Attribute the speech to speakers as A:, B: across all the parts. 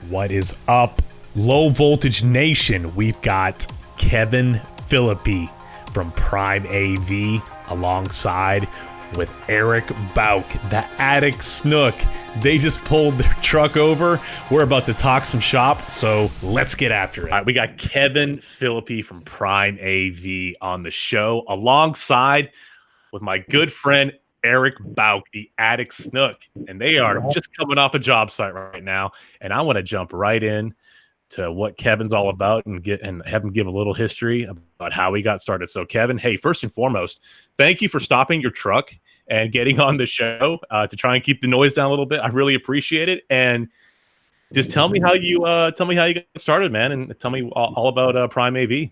A: What is up, Low Voltage Nation? We've got Kevin Phillippi from Prime AV alongside with Erik Bouck, the addict Snook. They just pulled their truck over. We're about to talk some shop, so let's get after it. All right, we got Kevin Phillippi from Prime AV on the show alongside with my good friend Erik Bouck, the addict Snook, and they are just coming off a job site right now. And I want to jump right in to what Kevin's all about and have him give a little history about how he got started. So, Kevin, hey, first and foremost, thank you for stopping your truck and getting on the show to try and keep the noise down a little bit. I really appreciate it. And just tell me how you got started, man, and tell me all about Prime AV.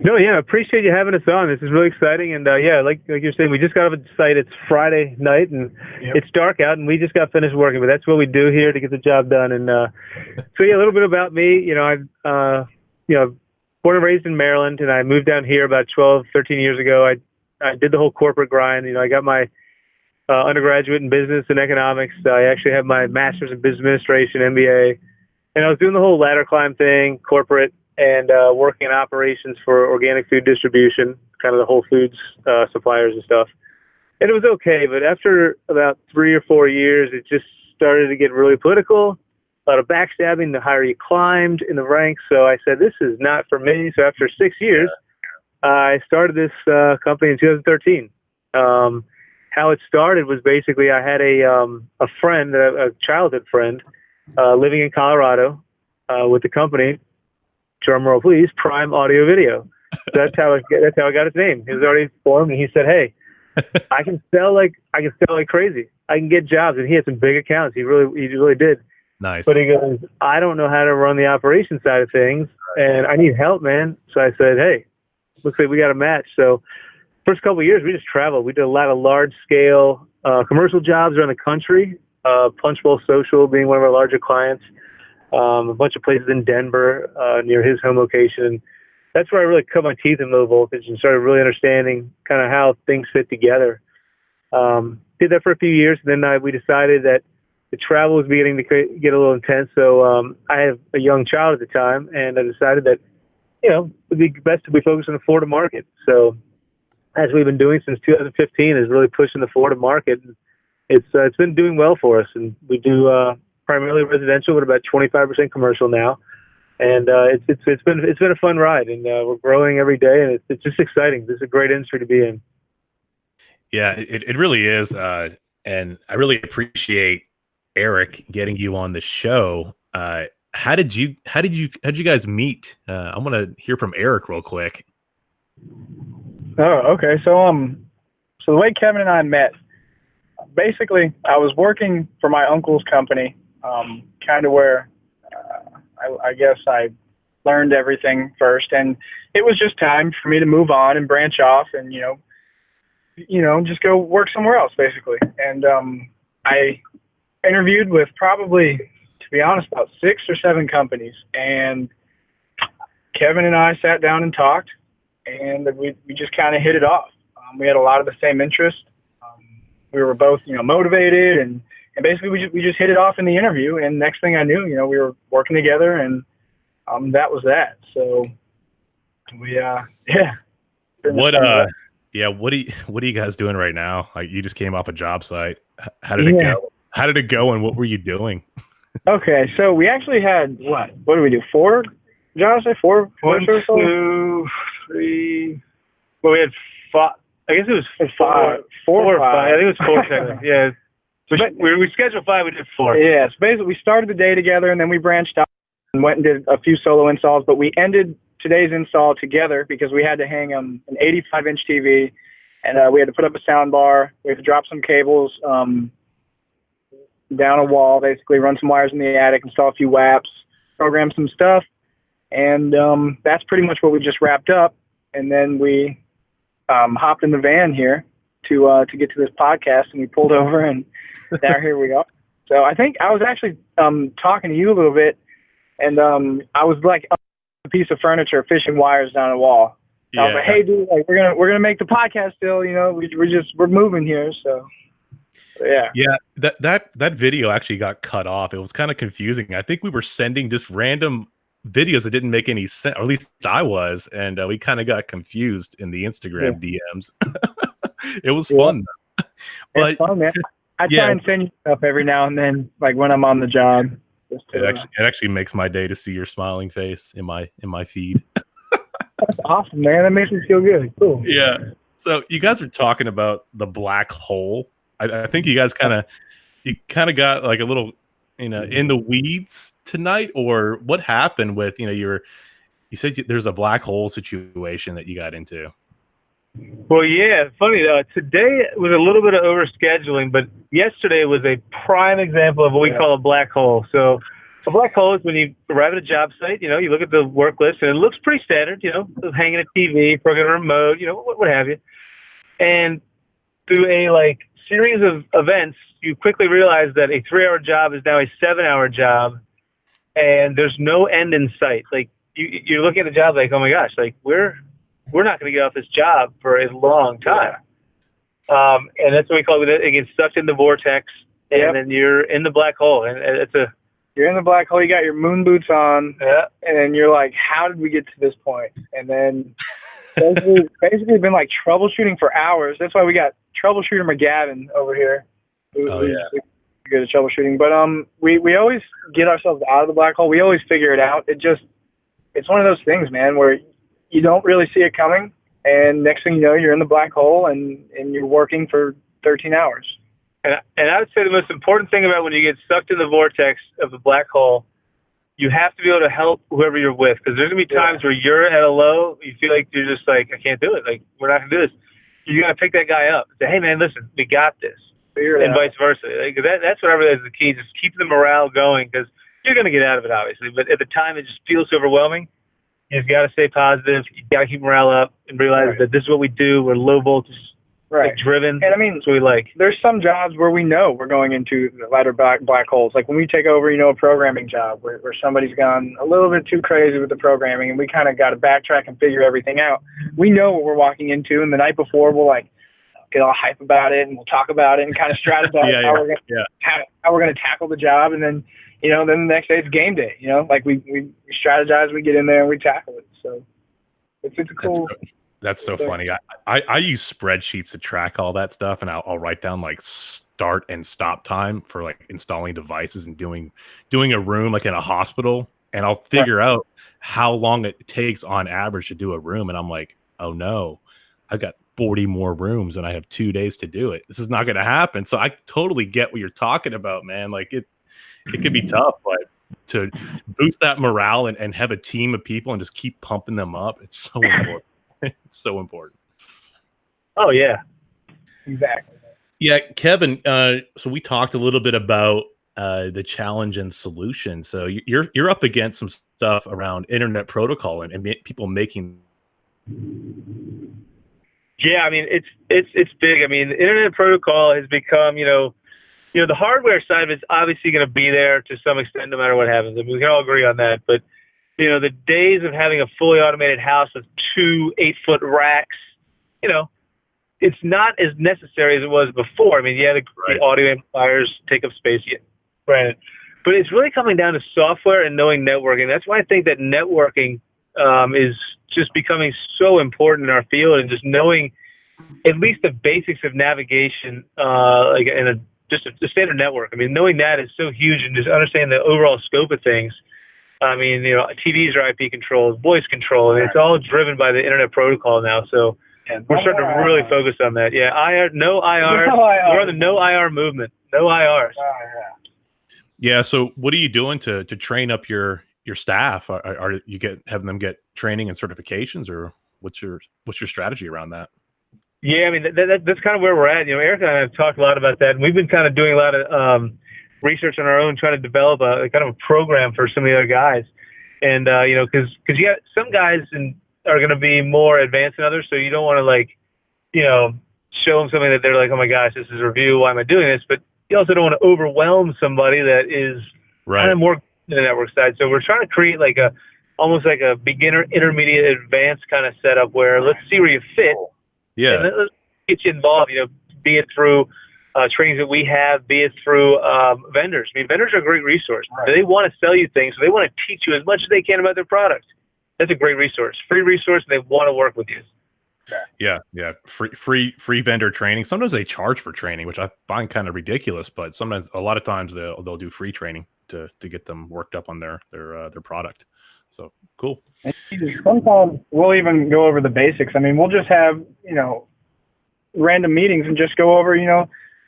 B: No, yeah, appreciate you having us on. This is really exciting, and like you're saying, we just got off the site. It's Friday night, and It's dark out, and we just got finished working. But that's what we do here to get the job done. And so, yeah, a little bit about me. You know, I'm born and raised in Maryland, and I moved down here about 12, 13 years ago. I did the whole corporate grind. You know, I got my undergraduate in business and economics. I actually have my master's in business administration, MBA, and I was doing the whole ladder climb thing, corporate, and working in operations for organic food distribution, kind of the Whole Foods suppliers and stuff. And it was okay, but after about 3 or 4 years, it just started to get really political, a lot of backstabbing the higher you climbed in the ranks. So I said, this is not for me. So after 6 years, I started this company in 2013. How it started was basically I had a friend, a childhood friend, living in Colorado with the company. Drum roll, please. Prime Audio Video. That's how I got his name. He was already formed, and he said, "Hey, I can sell like crazy. I can get jobs." And he had some big accounts. He really did.
A: Nice.
B: But he goes, "I don't know how to run the operation side of things, and I need help, man." So I said, "Hey, looks like we got a match." So first couple of years, we just traveled. We did a lot of large scale commercial jobs around the country. Punch Bowl Social being one of our larger clients. A bunch of places in Denver near his home location. And that's where I really cut my teeth in low voltage and started really understanding kind of how things fit together. Did that for a few years, and then we decided that the travel was beginning to get a little intense. So I have a young child at the time, and I decided that, it would be best if we focus on the Florida market. So as we've been doing since 2015 is really pushing the Florida market. It's been doing well for us, and we do primarily residential, but about 25% commercial now, and it's been a fun ride, and we're growing every day, and it's just exciting. This is a great industry to be in.
A: Yeah, it really is, and I really appreciate Erik getting you on the show. How did you guys meet? I want to hear from Erik real quick.
C: Oh, okay. So the way Kevin and I met, basically, I was working for my uncle's company. Kind of where I guess I learned everything first, and it was just time for me to move on and branch off, and just go work somewhere else, basically. And I interviewed with probably, to be honest, about 6 or 7 companies, and Kevin and I sat down and talked, and we just kind of hit it off. We had a lot of the same interests. We were both motivated, and basically we just hit it off in the interview, and next thing I knew, we were working together, and that was that. So we
A: What are you guys doing right now? Like, you just came off a job site. How did it go? How did it go, and what were you doing?
C: Okay, so we actually had what did we do? 4 jobs? 4?
B: 1, 2, 3. Well, we had 5. I guess it was 4 or 5. I think it was 4 technically. Yeah. We scheduled 5, we did 4.
C: Yeah, so basically we started the day together, and then we branched out and went and did a few solo installs, but we ended today's install together because we had to hang an 85-inch TV, and we had to put up a sound bar. We had to drop some cables down a wall, basically run some wires in the attic, install a few WAPs, program some stuff, and that's pretty much what we just wrapped up. And then we hopped in the van here to get to this podcast, and we pulled over, and here we go. So I think I was actually talking to you a little bit, and I was like a piece of furniture fishing wires down a wall. I was like, "Hey, dude, like we're gonna make the podcast still. We're moving here." So Yeah.
A: Yeah, that video actually got cut off. It was kind of confusing. I think we were sending just random videos that didn't make any sense, or at least I was, and we kind of got confused in the
C: Yeah.
A: Instagram DMs. It was
C: Yeah.
A: fun, though.
C: It's
A: But
C: fun, man. I
A: yeah,
C: try and send you stuff every now and then, like when I'm on the job. Just to,
A: it actually makes my day to see your smiling face in my feed.
C: that's awesome, man. That makes me feel good. Cool.
A: Yeah. So you guys were talking about the black hole. I think you guys kind of got like a little, in the weeds tonight, or what happened with, you said there's a black hole situation that you got into.
B: Well, yeah, funny. Today was a little bit of overscheduling, but yesterday was a prime example of what we call a black hole. So a black hole is when you arrive at a job site, you look at the work list, and it looks pretty standard, hanging a TV, plugging a remote, what have you. And through a series of events, you quickly realize that a 3-hour job is now a 7-hour job, and there's no end in sight. Like you're looking at the job like, oh my gosh, like we're not going to get off this job for a long time. And that's what we call it. It gets sucked in the vortex, and then you're in the black hole. And
C: you're in the black hole. You got your moon boots on, and you're like, how did we get to this point? And then basically been like troubleshooting for hours. That's why we got troubleshooter McGavin over here. Who's good at troubleshooting. But we always get ourselves out of the black hole. We always figure it out. It's one of those things, man, where you don't really see it coming, and next thing you know, you're in the black hole and you're working for 13 hours.
B: And I would say the most important thing about when you get sucked in the vortex of the black hole, you have to be able to help whoever you're with, because there's going to be times where you're at a low, you feel like you're just like, I can't do it. Like, we're not going to do this. You got to pick that guy up and say, hey, man, listen, we got this. And vice versa. Like, that's what I realize is the key, just keep the morale going, because you're going to get out of it, obviously. But at the time, it just feels so overwhelming. You've got to stay positive. You got to keep morale up and realize that this is what we do. We're low voltage, driven.
C: And I mean,
B: that's what we like.
C: There's some jobs where we know we're going into the lighter black holes. Like when we take over, a programming job where somebody's gone a little bit too crazy with the programming, and we kind of got to backtrack and figure everything out. We know what we're walking into, and the night before we'll get all hype about it, and we'll talk about it and kind of strategize how we're going to tackle the job, and then. Then the next day it's game day. Like we strategize, we get in there, and we tackle it. So it's a cool.
A: That's so funny. I use spreadsheets to track all that stuff, and I'll write down like start and stop time for like installing devices and doing a room like in a hospital, and I'll figure out how long it takes on average to do a room, and I'm like, oh no, I've got 40 more rooms and I have 2 days to do it. This is not going to happen. So I totally get what you're talking about, man. Like it can be tough, but to boost that morale and have a team of people and just keep pumping them up, it's so important. It's so important.
B: Oh, yeah.
C: Exactly.
A: Yeah, Kevin, so we talked a little bit about the challenge and solution. So you're up against some stuff around internet protocol and people making.
B: Yeah, I mean, it's big. I mean, the internet protocol has become, the hardware side of it's obviously going to be there to some extent, no matter what happens. I mean, we can all agree on that. But, the days of having a fully automated house with 2 8-foot racks, it's not as necessary as it was before. I mean, the audio amplifiers take up space, granted. But it's really coming down to software and knowing networking. That's why I think that networking is just becoming so important in our field, and just knowing at least the basics of navigation, like in just a standard network. I mean, knowing that is so huge, and just understanding the overall scope of things. I mean, TVs are IP controlled, voice control, and it's all driven by the internet protocol now. So we're starting to really focus on that. Yeah, no IR. We're on the no IR movement. No IRs.
A: Yeah. So what are you doing to train up your staff? Are you having them get training and certifications, or what's your strategy around that?
B: Yeah, I mean, that's kind of where we're at. Erik and I have talked a lot about that, and we've been kind of doing a lot of research on our own, trying to develop a kind of a program for some of the other guys. And, because some guys are going to be more advanced than others, so you don't want to, show them something that they're like, oh my gosh, this is a review, why am I doing this? But you also don't want to overwhelm somebody that is kind of more in the network side. So we're trying to create almost like a beginner, intermediate, advanced kind of setup where let's see where you fit.
A: Yeah.
B: And let's get you involved, be it through trainings that we have, be it through vendors. I mean, vendors are a great resource.
C: Right.
B: They want to sell you things, so they want to teach you as much as they can about their product. That's a great resource, free resource, and they want to work with you.
A: Yeah. Free vendor training. Sometimes they charge for training, which I find kind of ridiculous. But sometimes, a lot of times, they'll do free training to get them worked up on their product. So cool.
C: And sometimes we'll even go over the basics. I mean, we'll just have random meetings and just go over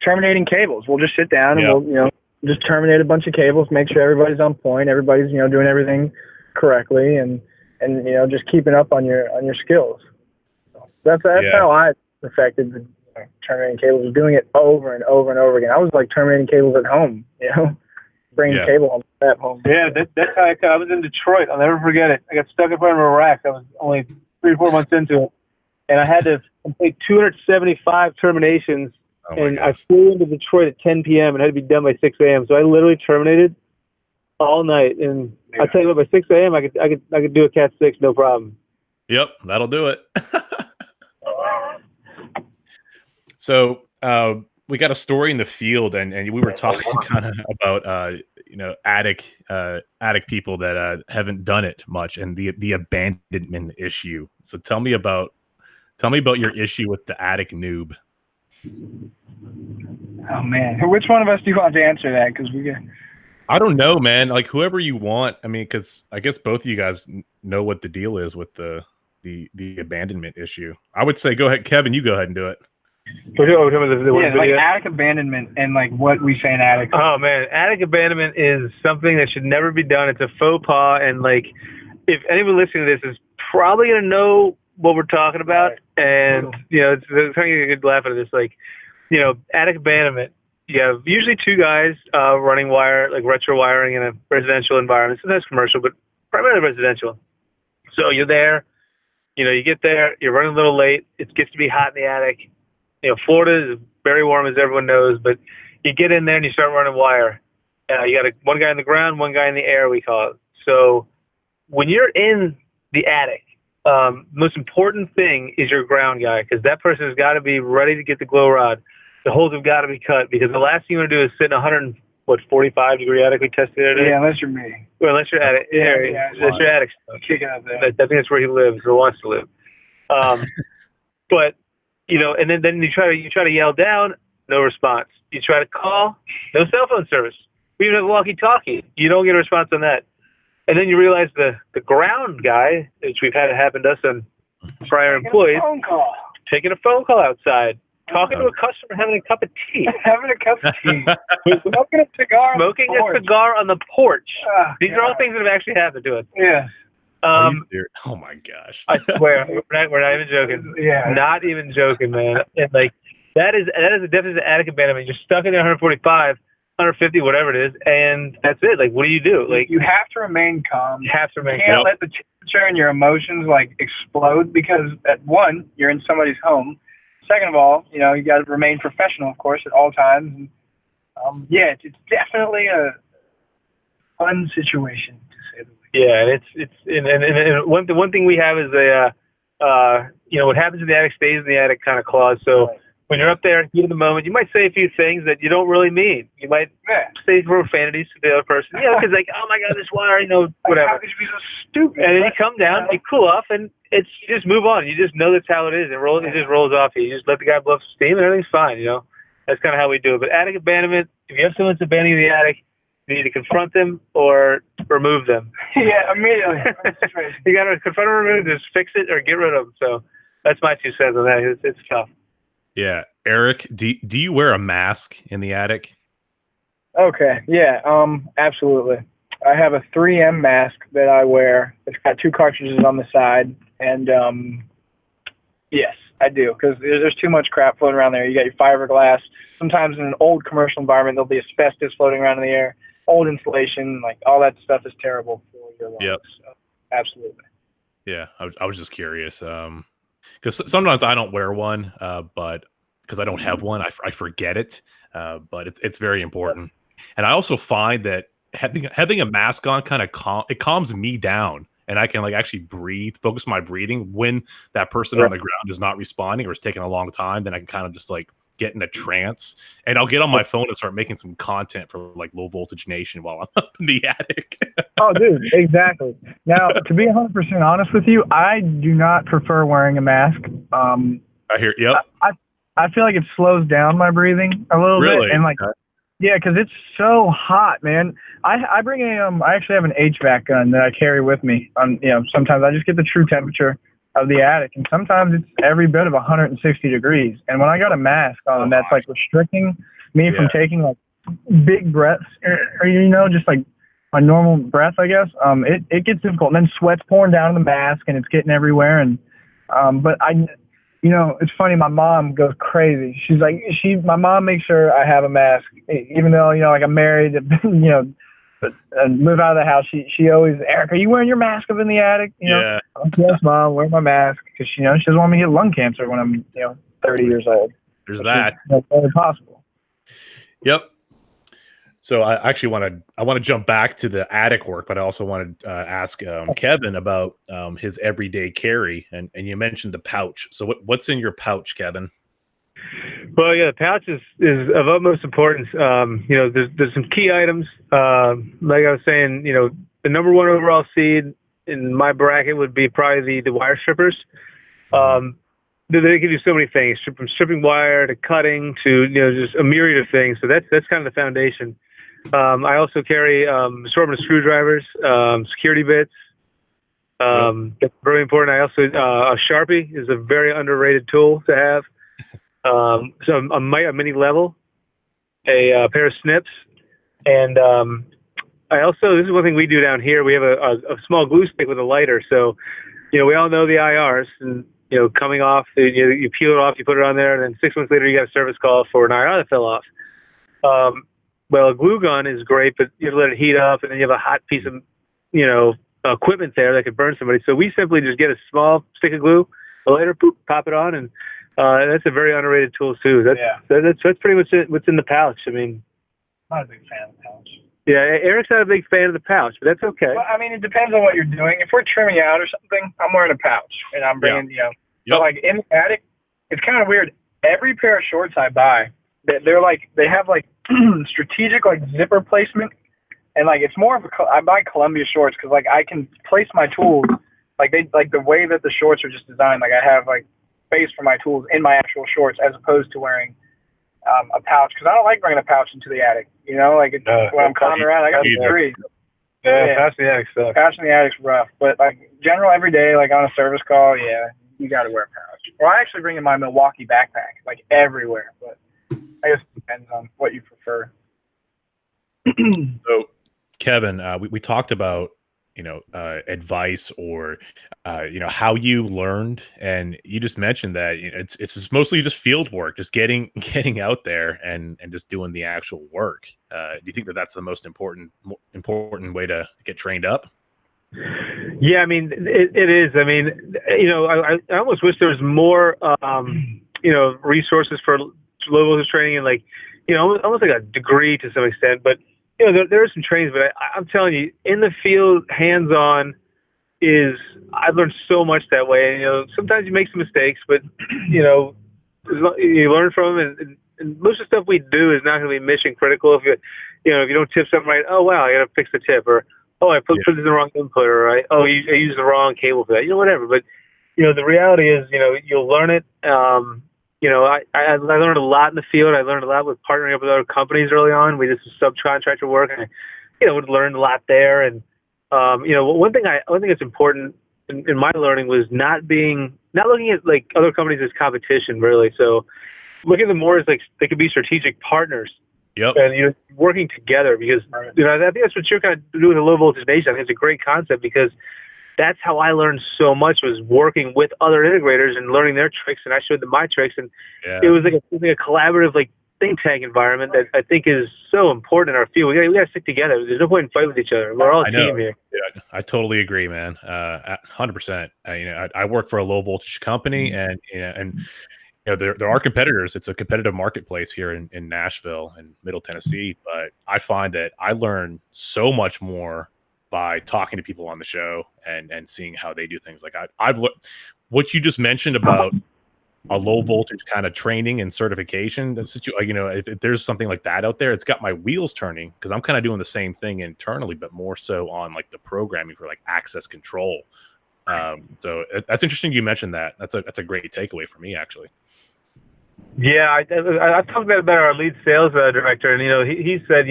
C: terminating cables. We'll just sit down and we'll just terminate a bunch of cables, make sure everybody's on point, everybody's doing everything correctly, and just keeping up on your skills. So that's how I perfected the terminating cables, doing it over and over and over again. I was like terminating cables at home, bringing cable home at home.
B: Yeah, that's how I was in Detroit. I'll never forget it. I got stuck in front of a rack. I was only 3 or 4 months into it, and I had to complete 275 terminations. And I flew into Detroit at 10 p.m. and had to be done by 6 a.m. So I literally terminated all night. And I tell you what, by 6 a.m. I could do a Cat 6, no problem.
A: Yep, that'll do it. So we got a story in the field, and we were talking kind of about attic people that haven't done it much, and the abandonment issue. So tell me about your issue with the attic noob.
C: Oh man, which one of us do you want to answer that? Because
A: I don't know, man. Like whoever you want. I mean, because I guess both of you guys know what the deal is with the abandonment issue. I would say go ahead, Kevin. You go ahead and do it.
C: Like attic abandonment and like what we say in attic.
B: Oh man, attic abandonment is something that should never be done. It's a faux pas, and like if anyone listening to this is probably gonna know what we're talking about, and it's kind of a good laugh at this. Like, attic abandonment. You have usually 2 guys running wire, like retro wiring in a residential environment. Sometimes commercial, but primarily residential. So you're there. You get there. You're running a little late. It gets to be hot in the attic. Florida is very warm, as everyone knows, but you get in there and you start running wire. You got one guy in the ground, one guy in the air, we call it. So when you're in the attic, most important thing is your ground guy, because that person has got to be ready to get the glow rod. The holes have got to be cut, because the last thing you want to do is sit in 45-degree attic we tested it in.
C: Yeah, unless you're me.
B: Well, unless you're attic. That's your attic stuff.
C: Kick it out there.
B: I think that's where he lives or wants to live. But and then you try to yell down, no response. You try to call, no cell phone service. We even have walkie-talkie. You don't get a response on that. And then you realize the ground guy, which we've had it happen to us on prior employees, taking a phone call outside, talking to a customer, having a cup of tea.
C: Smoking a cigar.
B: Smoking a cigar on the porch. These are all things that have actually happened to us.
C: Yeah.
A: Oh my gosh!
B: I swear, we're not even joking.
C: Yeah.
B: Not even joking, man. And like that is a definition of attic abandonment. You're stuck in there 145, 150, whatever it is, and that's it. Like, what do you do? Like,
C: you have to remain calm.
B: You have to remain
C: calm. You can't let the temperature and your emotions like explode, because at one, you're in somebody's home. Second of all, you got to remain professional, of course, at all times. And, it's definitely a fun situation.
B: Yeah, and one thing we have is what happens in the attic stays in the attic kind of clause. So when you're up there, heat of the moment, you might say a few things that you don't really mean. You might say profanities to the other person, because like, oh my God, this wire, whatever.
C: How could you be so stupid?
B: And then you come down, you cool off, and you just move on. You just know that's how it is. It just rolls off you. You just let the guy blow some steam, and everything's fine. That's kind of how we do it. But attic abandonment, if you have someone that's abandoning the attic, you need to confront them or remove them.
C: Yeah, immediately.
B: You got to confront or remove them, just fix it or get rid of them. So that's my 2 cents on that. It's tough.
A: Yeah. Eric, do you wear a mask in the attic?
C: Okay. Yeah, absolutely. I have a 3M mask that I wear. It's got 2 cartridges on the side. And yes, I do, because there's too much crap floating around there. You got your fiberglass. Sometimes in an old commercial environment, there'll be asbestos floating around in the air. Old insulation, like all that stuff is terrible for your lungs.
A: Yep.
C: So, absolutely.
A: Yeah, I was just curious, because sometimes I don't wear one, but because I don't have one, I forget it. But it's very important, and I also find that having a mask on kind of calms me down, and I can like actually breathe, focus my breathing when that person on the ground is not responding or is taking a long time. Then I can kind of just like get in a trance, and I'll get on my phone and start making some content for like Low Voltage Nation while I'm up in the attic.
C: Oh, dude, exactly. Now, to be 100% honest with you, I do not prefer wearing a mask.
A: I hear. Yep.
C: I feel like it slows down my breathing a little
A: Really?
C: bit, and like, yeah, because it's so hot, man. I bring I actually have an HVAC gun that I carry with me. Sometimes I just get the true temperature of the attic, and sometimes it's every bit of 160 degrees. And when I got a mask on, that's like restricting me from taking like big breaths, or just like my normal breath, I guess. It gets difficult, and then sweat's pouring down in the mask, and it's getting everywhere. And but it's funny. My mom goes crazy. She's like, my mom makes sure I have a mask, even though like I'm married, live out of the house. She always, Eric, are you wearing your mask up in the attic?
A: Yeah.
C: Yes, Mom, wear my mask, because she doesn't want me to get lung cancer when I'm 30 years old.
A: There's that.
C: That's possible.
A: Yep. So I actually want to jump back to the attic work, but I also wanted to ask Kevin about his everyday carry, and you mentioned the pouch. So what's in your pouch, Kevin?
B: Well, yeah, the pouch is of utmost importance. There's some key items. Like I was saying, the number one overall seed in my bracket would be probably the wire strippers. They can do so many things, from stripping wire to cutting to just a myriad of things. So that's kind of the foundation. I also carry assortment of screwdrivers, security bits. That's very important. I also a Sharpie is a very underrated tool to have. So a mini level, a pair of snips, and I also, this is one thing we do down here. We have a small glue stick with a lighter. So we all know the IRs, and coming off, you peel it off, you put it on there, and then 6 months later you got a service call for an IR that fell off. Well, a glue gun is great, but you have to let it heat up, and then you have a hot piece of, equipment there that could burn somebody. So we simply just get a small stick of glue, a lighter, poop, pop it on, and that's a very underrated tool too. That's pretty much what's in the pouch. I mean,
C: I'm not a big fan of the pouch.
B: Yeah, Eric's not a big fan of the pouch, but that's okay.
C: Well, I mean, it depends on what you're doing. If we're trimming out or something, I'm wearing a pouch, and I'm bringing, But like in the attic, it's kind of weird. Every pair of shorts I buy, they have like strategic like zipper placement, and like it's more of I buy Columbia shorts because like I can place my tools like the way that the shorts are just designed. Like I have like space for my tools in my actual shorts, as opposed to wearing a pouch, because I don't like bringing a pouch into the attic. When I'm climbing around, I got to be free.
B: Yeah, pouch in the attic sucks.
C: Pouch in the attic's rough, but like general every day, like on a service call, you got to wear a pouch. Or I actually bring in my Milwaukee backpack, like everywhere, but I guess it depends on what you prefer.
A: So, Kevin, we talked about advice, or how you learned, and you just mentioned that it's mostly just field work, just getting out there and just doing the actual work. Do you think that that's the most important way to get trained up?
B: Yeah, I mean, it is. I mean, I almost wish there was more resources for low voltage training, and like almost like a degree to some extent, but there are some trainings, but I'm telling you, in the field, hands-on I've learned so much that way. Sometimes you make some mistakes, but, you learn from them, and most of the stuff we do is not going to be mission critical. If you don't tip something right, oh, wow, I got to fix the tip, or, oh, I put this in the wrong input, or I used the wrong cable for that, whatever. But, the reality is, you'll learn it. I learned a lot in the field. I learned a lot with partnering up with other companies early on. We did some subcontractor work, and would learn a lot there. And one thing that's important in my learning was not looking at like other companies as competition, really. So looking at them more as like they could be strategic partners.
A: Yep.
B: And working together, because I think that's what you're kind of doing with the Low Voltage Nation. I think it's a great concept, because that's how I learned so much, was working with other integrators and learning their tricks, and I showed them my tricks, and it was like a collaborative like think tank environment that I think is so important in our field. We got to stick together. There's no point in fighting with each other. We're all a team here.
A: Yeah, I totally agree, man. 100%. I work for a low voltage company, and there are competitors. It's a competitive marketplace here in Nashville and Middle Tennessee, but I find that I learn so much more by talking to people on the show and seeing how they do things. Like I've looked, what you just mentioned about a low voltage kind of training and certification. If there's something like that out there, it's got my wheels turning because I'm kind of doing the same thing internally, but more so on like the programming for like access control. So that's interesting. You mentioned that. That's a great takeaway for me, actually.
B: Yeah, I talked about our lead sales director, and he said,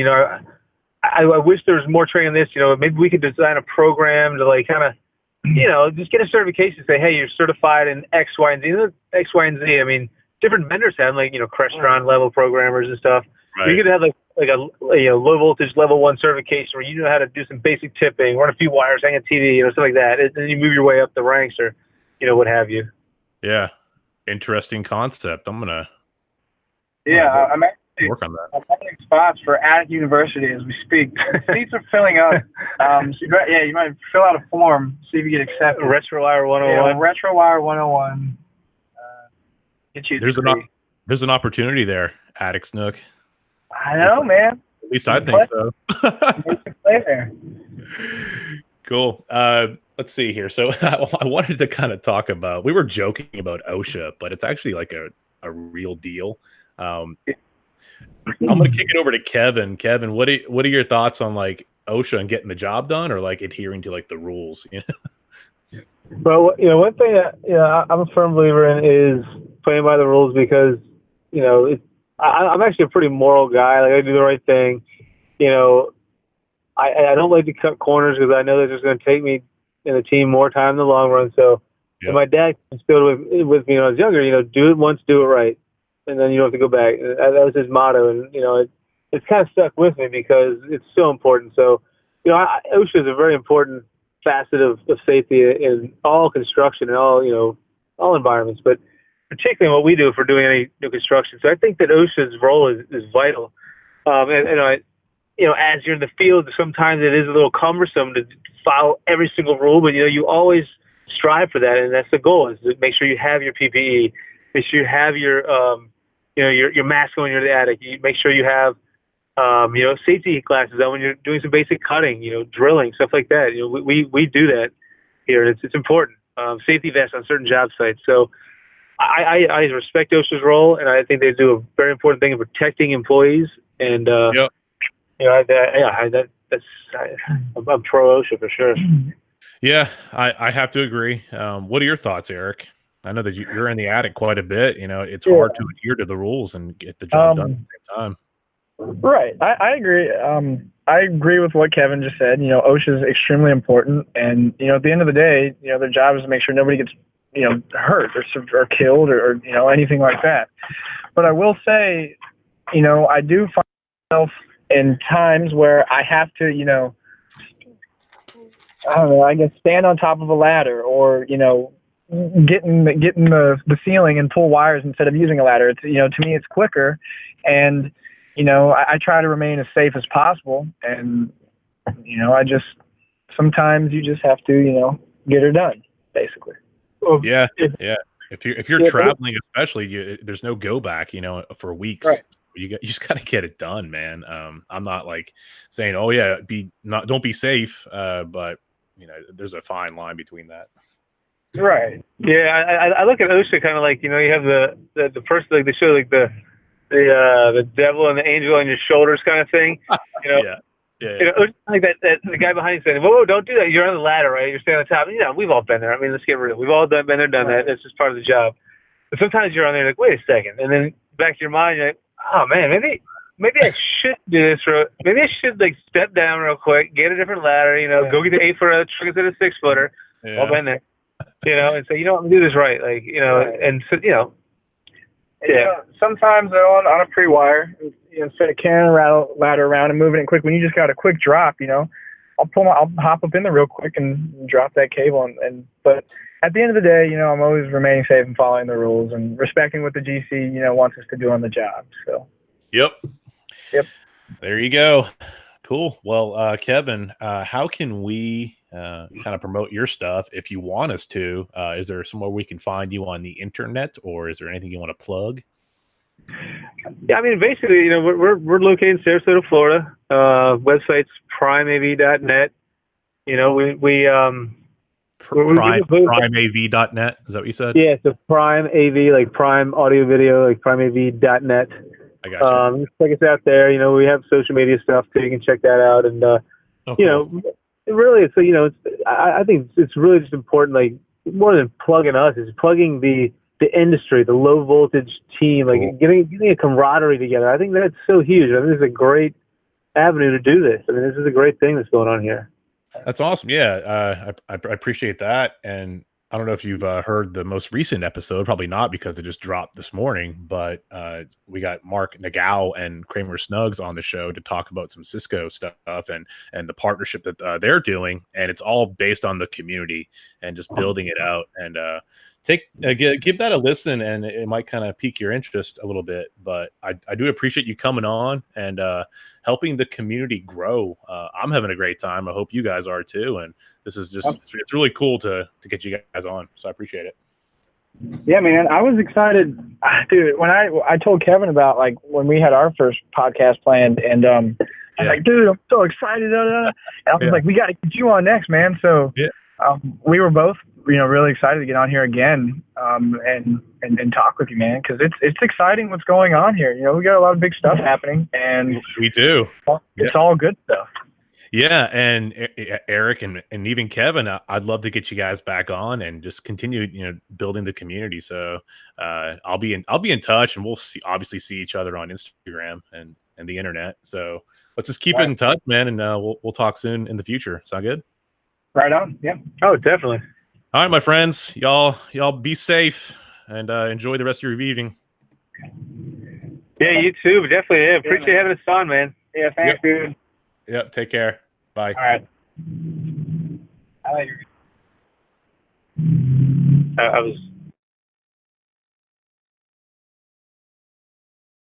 B: I wish there was more training on this. Maybe we could design a program to like kind of, just get a certification. Say, hey, you're certified in X, Y, and Z. X, Y, and Z. I mean, different vendors have like Crestron level programmers and stuff.
A: Right.
B: You could have like a low voltage level 1 certification where you know how to do some basic tipping, run a few wires, hang a TV, stuff like that. And then you move your way up the ranks, or what have you.
A: Yeah, interesting concept. I'm
C: actually
A: work on that.
C: I'm finding spots for Attic University as we speak. The seats are filling up. You might fill out a form, see if you get accepted.
B: RetroWire 101.
C: Yeah, RetroWire 101. Get you.
A: There's an opportunity there, Attic Snook.
C: I know, man.
A: At least I think so.
C: Play there.
A: Cool. Let's see here. So I wanted to kind of talk about. We were joking about OSHA, but it's actually like a real deal. I'm going to kick it over to Kevin. Kevin, what are your thoughts on like OSHA and getting the job done, or like adhering to like the rules?
B: Well, one thing that I'm a firm believer in is playing by the rules, because I'm actually a pretty moral guy. Like, I do the right thing. I don't like to cut corners because I know that's just going to take me and the team more time in the long run. So, and my dad instilled with me when I was younger. Do it once, do it right, and then you don't have to go back. That was his motto, and it's kind of stuck with me because it's so important. So, OSHA is a very important facet of safety in all construction and all environments, but particularly what we do if we're doing any new construction. So I think that OSHA's role is vital. As you're in the field, sometimes it is a little cumbersome to follow every single rule, but you always strive for that, and that's the goal: is to make sure you have your PPE, make sure you have your mask on when you're in the attic. You make sure you have safety glasses on when you're doing some basic cutting, drilling, stuff like that. We do that here. It's important. Safety vests on certain job sites. So I respect OSHA's role, and I think they do a very important thing in protecting employees. And I'm pro OSHA for sure.
A: Yeah, I have to agree. What are your thoughts, Erik? I know that you're in the attic quite a bit. It's hard to adhere to the rules and get the job done at the same time.
C: Right. I agree. I agree with what Kevin just said. OSHA is extremely important, and at the end of the day, their job is to make sure nobody gets hurt or killed or anything like that. But I will say, I do find myself in times where I have to, I don't know, I guess stand on top of a ladder, or get in the ceiling and pull wires instead of using a ladder. It's to me it's quicker, and I try to remain as safe as possible, and sometimes you just have to get her done, basically.
A: Yeah. If you're traveling, especially, there's no go back, for weeks.
C: Right.
A: You just gotta get it done, man. I'm not like saying, oh yeah, don't be safe, but there's a fine line between that.
B: Right. Yeah, I look at OSHA kind of like you have the person, like they show like the devil and the angel on your shoulders kind of thing.
A: Yeah.
B: Like that the guy behind you saying, whoa, don't do that. You're on the ladder, right? You're standing on top. We've all been there. I mean, let's get real. We've all been there, done that. It's just part of the job. But sometimes you're on there like, wait a second. And then back to your mind, you're like, oh, man, maybe I should do this. Maybe I should, like, step down real quick, get a different ladder, go get the 8-footer truck instead of 6-footer.
A: Yeah.
B: All been there. And say, I'm going to do this right. Like, and so,
C: sometimes on a pre-wire, instead of carrying a ladder around and moving it quick, when you just got a quick drop, I'll hop up in there real quick and drop that cable. But at the end of the day, I'm always remaining safe and following the rules and respecting what the GC, wants us to do on the job. So.
A: Yep.
C: There
A: you go. Cool. Well, Kevin, how can we kind of promote your stuff if you want us to? Is there somewhere we can find you on the internet, or is there anything you want to plug?
B: Yeah, I mean, basically, we're located in Sarasota, Florida. Website's primeav.net.
A: primeav.net. Is that what you said?
B: Yeah, so Prime AV, like Prime Audio Video, like primeav.net.
A: I got you.
B: Check us out there. You know, we have social media stuff too. You can check that out. And you know, it really, so you know, I think it's really just important. Like more than plugging us, is plugging the industry, the low voltage team, like getting a camaraderie together. I think that's so huge. I think this is a great avenue to do this. I mean, this is a great thing that's going on here.
A: That's awesome. Yeah, I appreciate that. And I don't know if you've heard the most recent episode, probably not because it just dropped this morning, but we got Mark Nagao and Kramer Snugs on the show to talk about some Cisco stuff and the partnership that they're doing. And it's all based on the community and just building it out. And give that a listen, and it might kind of pique your interest a little bit. But I do appreciate you coming on and helping the community grow. I'm having a great time. I hope you guys are too. And this is just, it's really cool to get you guys on. So I appreciate it.
C: Yeah, man, I was excited, dude, when I told Kevin about, like, when we had our first podcast planned, and I was like, dude, I'm so excited. And I was like, we got to get you on next, man. So we were both, you know, really excited to get on here again and talk with you, man, because it's exciting what's going on here. You know, we got a lot of big stuff happening, and
A: we do.
C: It's all good stuff.
A: Yeah, and Erik and even Kevin, I'd love to get you guys back on and just continue, you know, building the community. So I'll be in touch, and we'll obviously see each other on Instagram and the internet. So let's just keep it in touch, man, and we'll talk soon in the future. Sound good?
C: Right on. Yeah.
B: Oh, definitely.
A: All right, my friends, y'all be safe and enjoy the rest of your evening.
B: Yeah, you too. But definitely, appreciate having us on, man.
C: Yeah, thanks, dude.
A: Yep, take care. Bye.
C: All right. I like
B: I was